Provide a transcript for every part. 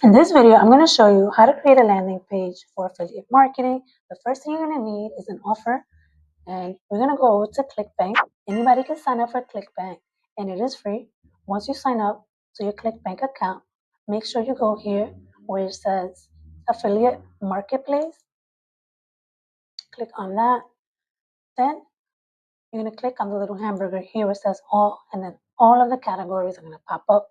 In this video, I'm going to show you how to create a landing page for affiliate marketing. The first thing you're going to need is an offer, and we're going to go over to ClickBank. Anybody can sign up for ClickBank, and it is free. Once you sign up to your ClickBank account, make sure you go here where it says affiliate marketplace. Click on that. Then you're going to click on the little hamburger here where it says all, and then all of the categories are going to pop up.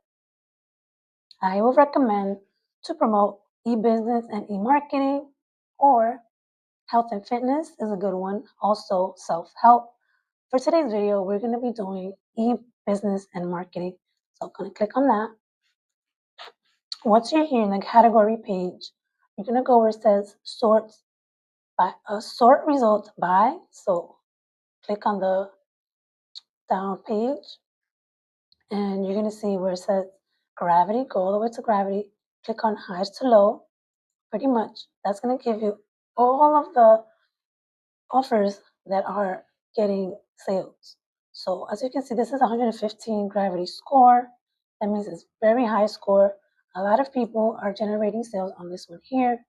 I will recommend to promote e-business and e-marketing, or health and fitness is a good one. Also, self-help. For today's video, we're going to be doing e-business and marketing. So I'm going to click on that. Once you're here in the category page, you're going to go where it says sort results by. So click on the down page, and you're going to see where it says gravity. Go all the way to gravity. Click on high to low. Pretty much, that's going to give you all of the offers that are getting sales. So as you can see, this is 115 gravity score. That means it's very high score. A lot of people are generating sales on this one here.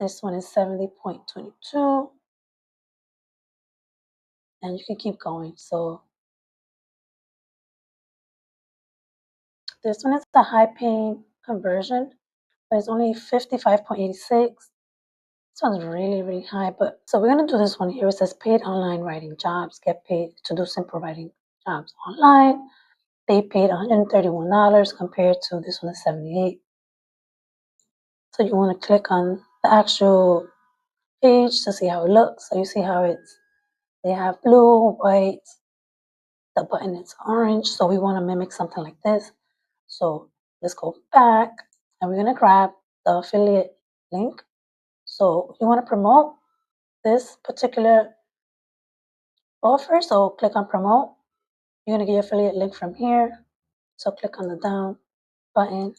This one is 70.22. And you can keep going. So this one is the high paying conversion, but it's only 55.86. This one's really, really high. But so we're going to do this one here. It says paid online writing jobs. Get paid to do simple writing jobs online. They paid $131 compared to this one is $78. So you want to click on the actual page to see how it looks. So you see how they have blue, white, the button is orange. So we want to mimic something like this. So let's go back, and we're going to grab the affiliate link. So you want to promote this particular offer. So click on promote. You're going to get your affiliate link from here. So click on the down button,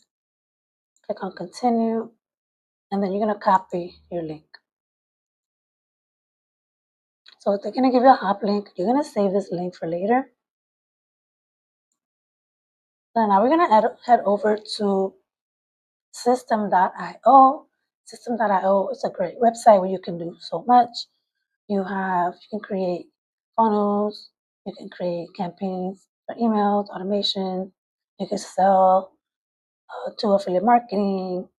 click on continue, and then you're going to copy your link. So they're going to give you a hop link. You're going to save this link for later. So now we're going to head over to system.io. System.io is a great website where you can do so much. You can create funnels. You can create campaigns for emails, automation. You can sell to affiliate marketing,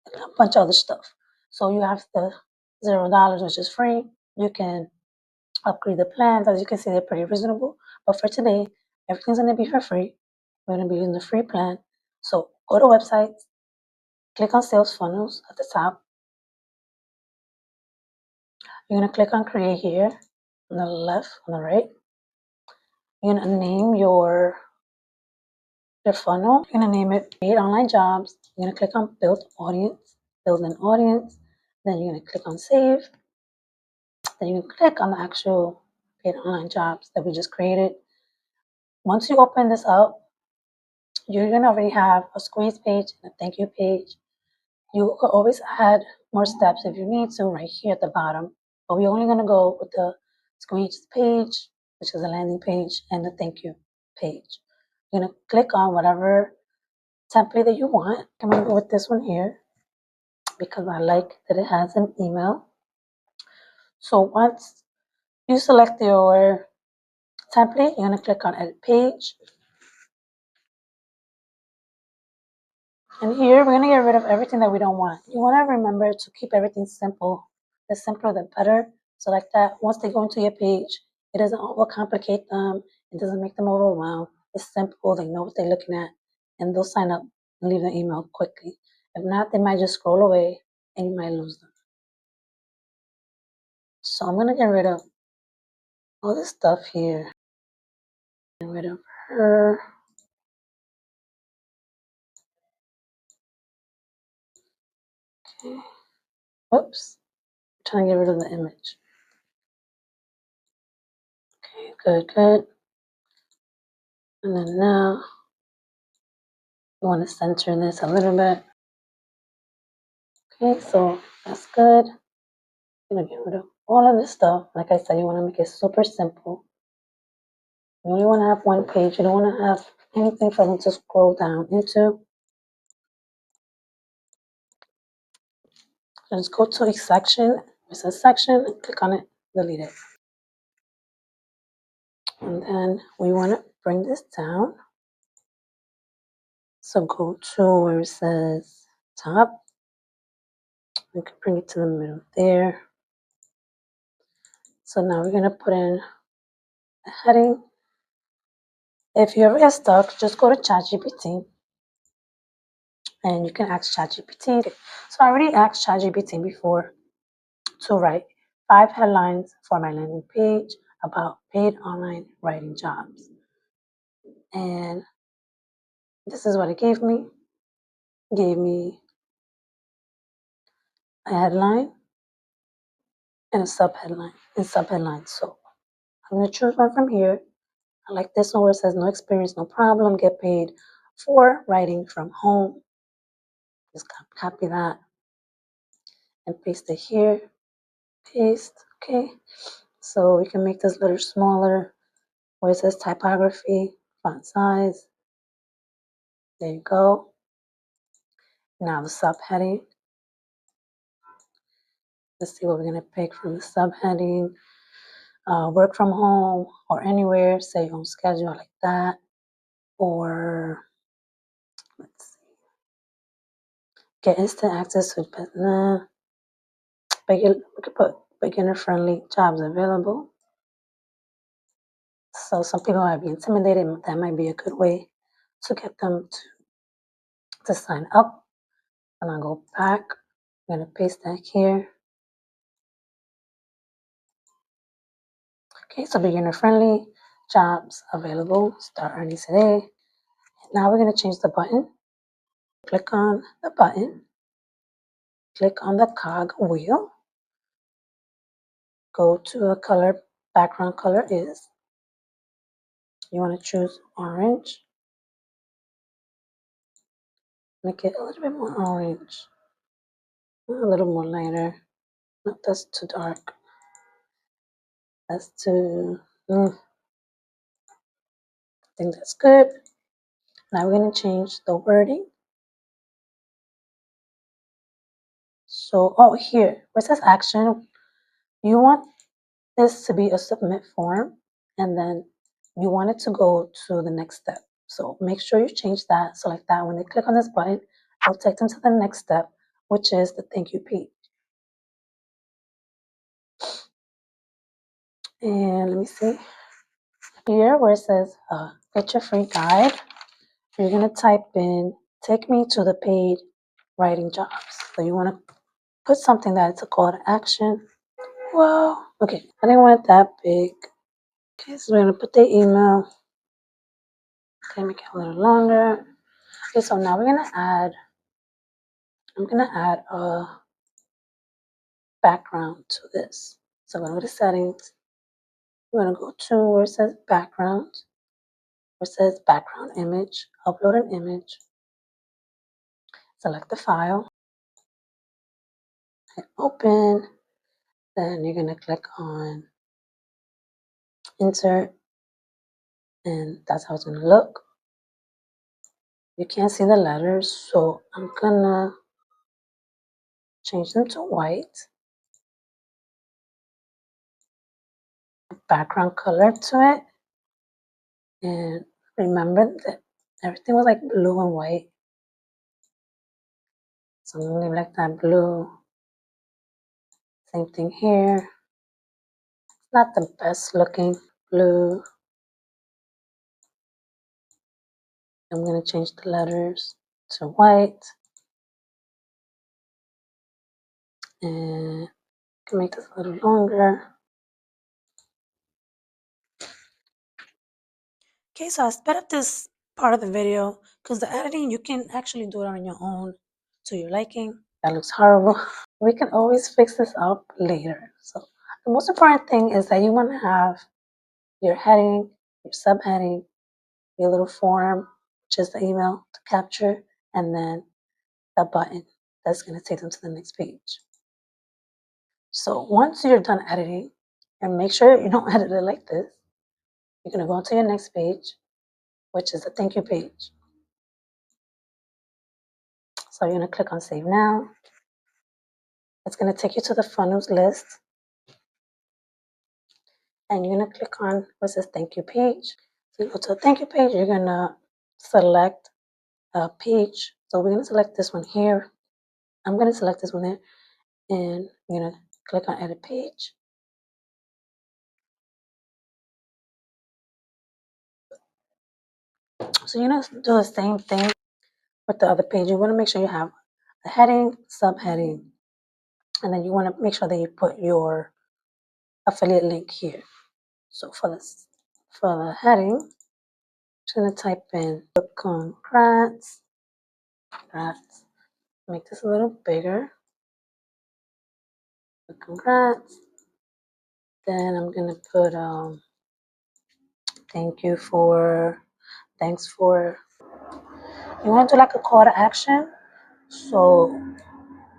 a bunch of other stuff. So you have the $0, which is free. You can upgrade the plans. As you can see, they're pretty reasonable. But for today, everything's going to be for free. We're going to be using the free plan. So go to websites, click on sales funnels at the top. You're going to click on create here on the left, on the right. You're going to name your funnel. You're going to name it paid online jobs. You're going to click on build an audience. Then you're going to click on save. Then you can click on the actual paid online jobs that we just created. Once you open this up, you're going to already have a squeeze page and a thank you page. You could always add more steps if you need to right here at the bottom, but we're only going to go with the squeeze page, which is a landing page, and the thank you page. You're going to click on whatever template that you want. I'm going to go with this one here because I like that it has an email. So once you select your template, you're going to click on edit page. And here we're going to get rid of everything that we don't want. You want to remember to keep everything simple. The simpler, the better. So like that, once they go into your page, it doesn't overcomplicate them. It doesn't make them overwhelmed. It's simple. They know what they're looking at, and they'll sign up and leave the email quickly. If not, they might just scroll away and you might lose them. So I'm going to get rid of all this stuff here. Get rid of her. Okay. Whoops. I'm trying to get rid of the image. Okay, good. And then now you want to center this a little bit. Okay, so that's good. I'm going to get rid of all of this stuff. Like I said, you want to make it super simple. You only want to have one page. You don't want to have anything for them to scroll down into. Just go to each section. It says section, click on it, delete it. And then we want to bring this down. So go to where it says top. We can bring it to the middle there. So now we're going to put in a heading. If you ever get stuck, just go to ChatGPT and you can ask ChatGPT. So I already asked ChatGPT before to write 5 headlines for my landing page about paid online writing jobs. And this is what it gave me. It gave me a headline and a subheadline. So I'm going to choose one from here. I like this one where it says no experience, no problem, get paid for writing from home. Just copy that and paste it here. Paste, okay. So we can make this letter smaller where it says typography, font size. There you go. Now the subheading. Let's see what we're going to pick from the subheading. Work from home or anywhere, say your own schedule like that. Or let's see, get instant access to business. We could put beginner friendly jobs available. So some people might be intimidated. That might be a good way to get them to sign up. And I'll go back. I'm going to paste that here. Okay, so beginner friendly jobs available. Start earning today. Now we're going to change the button. Click on the button. Click on the cog wheel. Go to the color, background color is. You want to choose orange. Make it a little bit more orange. A little more lighter. No, that's too dark. That's too, I think that's good. Now we're going to change the wording. So, here, where it says action, you want this to be a submit form, and then you want it to go to the next step. So make sure you change that. So like that, when they click on this button, it'll take them to the next step, which is the thank you page. And let me see. Here where it says get your free guide, you're going to type in take me to the paid writing jobs. So you want to put something that it's a call to action. Well, okay, I didn't want it that big. Okay, so we're going to put the email. Okay, make it a little longer. Okay, so now I'm going to add a background to this. So I'm going to go to settings. We're going to go to where it says background, where it says background image, upload an image. Select the file, hit open. Then you're going to click on insert, and that's how it's going to look. You can't see the letters, so I'm going to change them to white. Background color to it. And remember that everything was like blue and white. So I'm going to leave like that blue. Same thing here. Not the best looking blue. I'm going to change the letters to white. And I can make this a little longer. Okay, so I sped up this part of the video because the editing, you can actually do it on your own to your liking. That looks horrible. We can always fix this up later. So the most important thing is that you want to have your heading, your subheading, your little form, which is the email to capture, and then the button that's going to take them to the next page. So once you're done editing, and make sure you don't edit it like this, you're going to go on to your next page, which is the thank you page. So you're going to click on save now. It's going to take you to the funnels list. And you're going to click on what says thank you page. So you go to the thank you page, you're going to select a page. So we're going to select this one here. I'm going to select this one there. And you're going to click on edit page. So you're going to do the same thing with the other page. You want to make sure you have a heading, subheading, and then you want to make sure that you put your affiliate link here. So for the heading, I'm just going to type in congrats. Make this a little bigger. Congrats. Then I'm going to put thanks for. You want to do like a call to action. So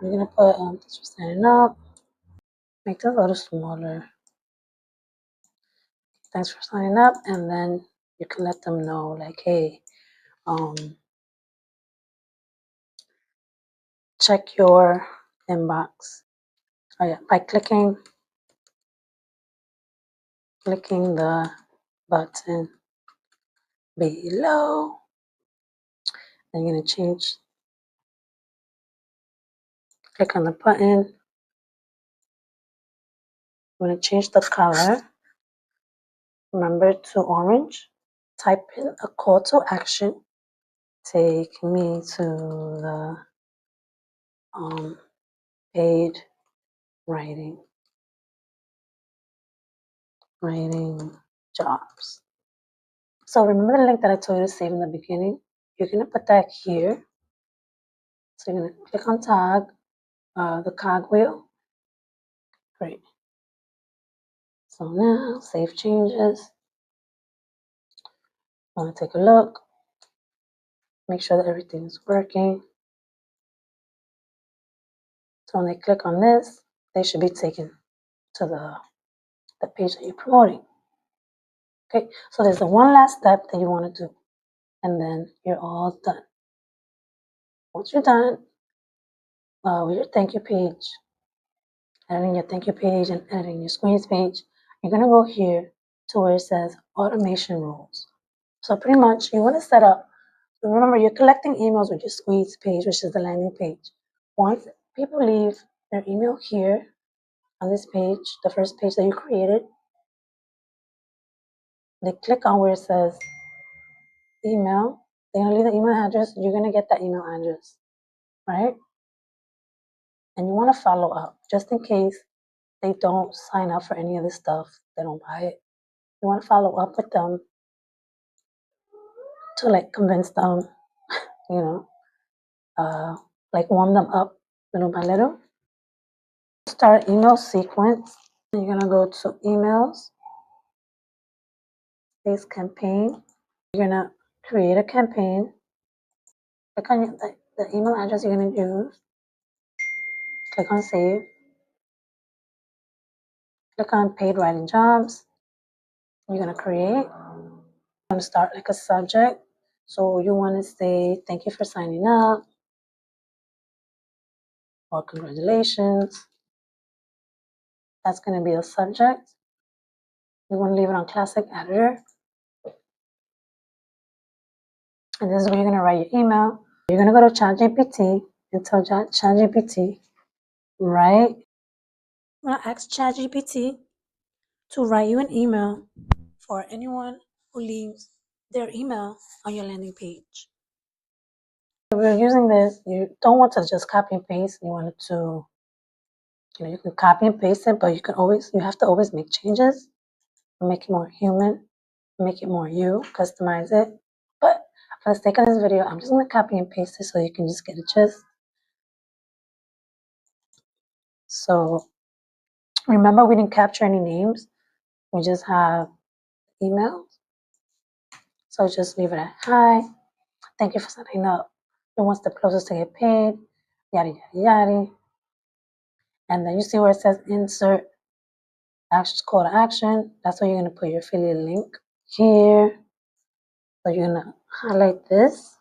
you're going to put thanks for signing up. Make this a little smaller. Thanks for signing up. And then you can let them know like, hey, check your inbox. Oh yeah, by clicking the button below. I'm going to click on the button. I'm going to change the color. Remember to orange. Type in a call to action. Take me to the paid writing jobs. So remember the link that I told you to save in the beginning? You're going to put that here. So you're going to click on tag, the cogwheel. Great. So now save changes. I want to take a look. Make sure that everything is working. So when they click on this, they should be taken to the page that you're promoting. Okay, so there's the one last step that you want to do, and then you're all done. Once you're done with your thank you page, editing your thank you page and editing your squeeze page, you're going to go here to where it says automation rules. So pretty much you want to set up, remember you're collecting emails with your squeeze page, which is the landing page. Once people leave their email here on this page, the first page that you created, they click on where it says email. They're going to leave the email address. You're going to get that email address, right? And you want to follow up just in case they don't sign up for any of this stuff. They don't buy it. You want to follow up with them to like convince them, like warm them up little by little. Start email sequence. You're going to go to emails, space campaign. You're going to create a campaign. Click on the email address you're going to use. Click on save. Click on paid writing jobs. You're going to create. You're going to start like a subject. So you want to say, thank you for signing up, or congratulations. That's going to be a subject. You want to leave it on classic editor. And this is where you're going to write your email. You're going to go to ChatGPT and tell ChatGPT, right? I'm going to ask ChatGPT to write you an email for anyone who leaves their email on your landing page. If you're using this, you don't want to just copy and paste. You want it to, you can copy and paste it, but you have to always make changes, make it more human, make it more you, customize it. But for the sake of this video, I'm just going to copy and paste it so you can just get a gist. So remember, we didn't capture any names. We just have emails. So just leave it at hi. Thank you for signing up. Who wants the closest to get paid? Yada, yada, yada. And then you see where it says insert call to action. That's where you're going to put your affiliate link here. So you're going to highlight this.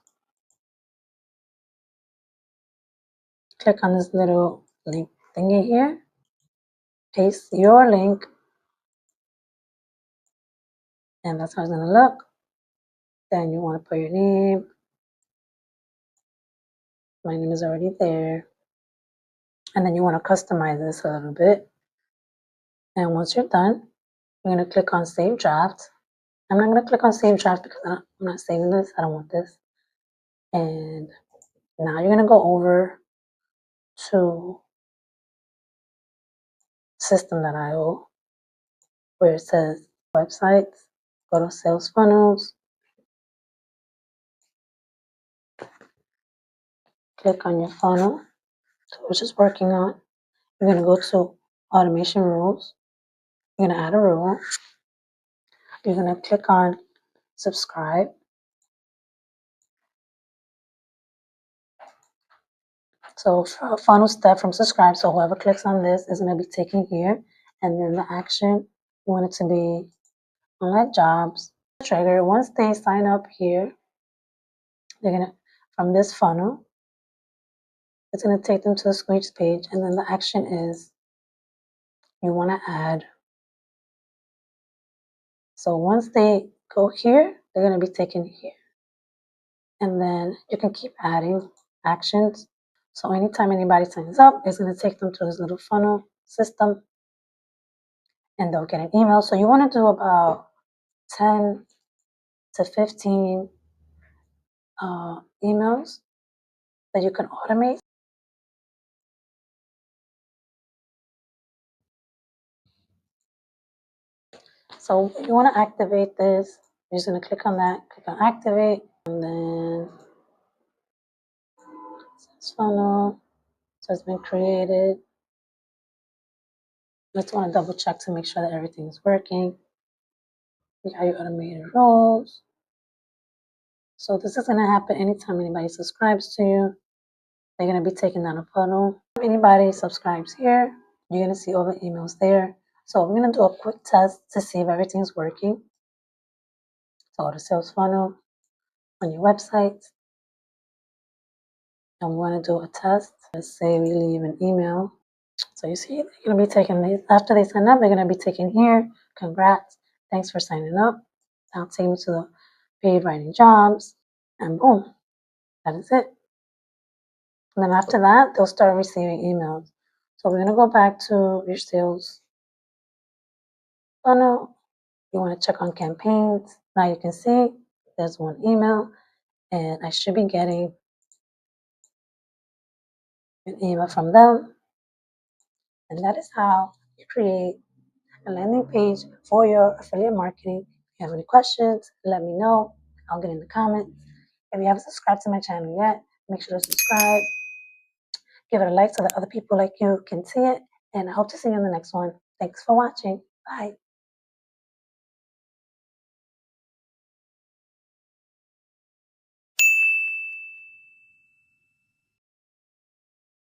Click on this little link thingy here, paste your link, and that's how it's gonna look. Then you want to put your name. My name is already there. And then you want to customize this a little bit. And once you're done, you're going to click on Save Draft. I'm not going to click on Save Draft because I'm not saving this. I don't want this. And now you're going to go over to System.io where it says Websites. Go to Sales Funnels. Click on your funnel, which is working on. You're going to go to Automation Rules. You're going to add a rule. You're going to click on Subscribe. So funnel step from subscribe. So whoever clicks on this is going to be taken here. And then the action, you want it to be online jobs. Trigger, once they sign up here, they're going to, from this funnel, it's going to take them to the squeeze page. And then the action is you want to add. So once they go here, they're going to be taken here. And then you can keep adding actions. So anytime anybody signs up, it's going to take them to this little funnel system and they'll get an email. So you want to do about 10 to 15 emails that you can automate. So if you want to activate this, you're just going to click on that, click on activate, and then this funnel. So it's been created. Just want to double check to make sure that everything is working. You got your automated roles. So this is going to happen anytime anybody subscribes to you. They're going to be taken down a funnel. If anybody subscribes here, you're going to see all the emails there. So we're going to do a quick test to see if everything's working. So go to sales funnel on your website. And we want to do a test. Let's say we leave an email. So you see, they're going to be taken, after they sign up, they're going to be taken here. Congrats. Thanks for signing up. Now take them to the paid writing jobs. And boom, that is it. And then after that, they'll start receiving emails. So we're going to go back to your sales funnel. You want to check on campaigns. Now you can see there's one email and I should be getting an email from them. And that is how you create a landing page for your affiliate marketing. If you have any questions, let me know. I'll get in the comments. If you haven't subscribed to my channel yet, make sure to subscribe. Give it a like so that other people like you can see it. And I hope to see you in the next one. Thanks for watching. Bye.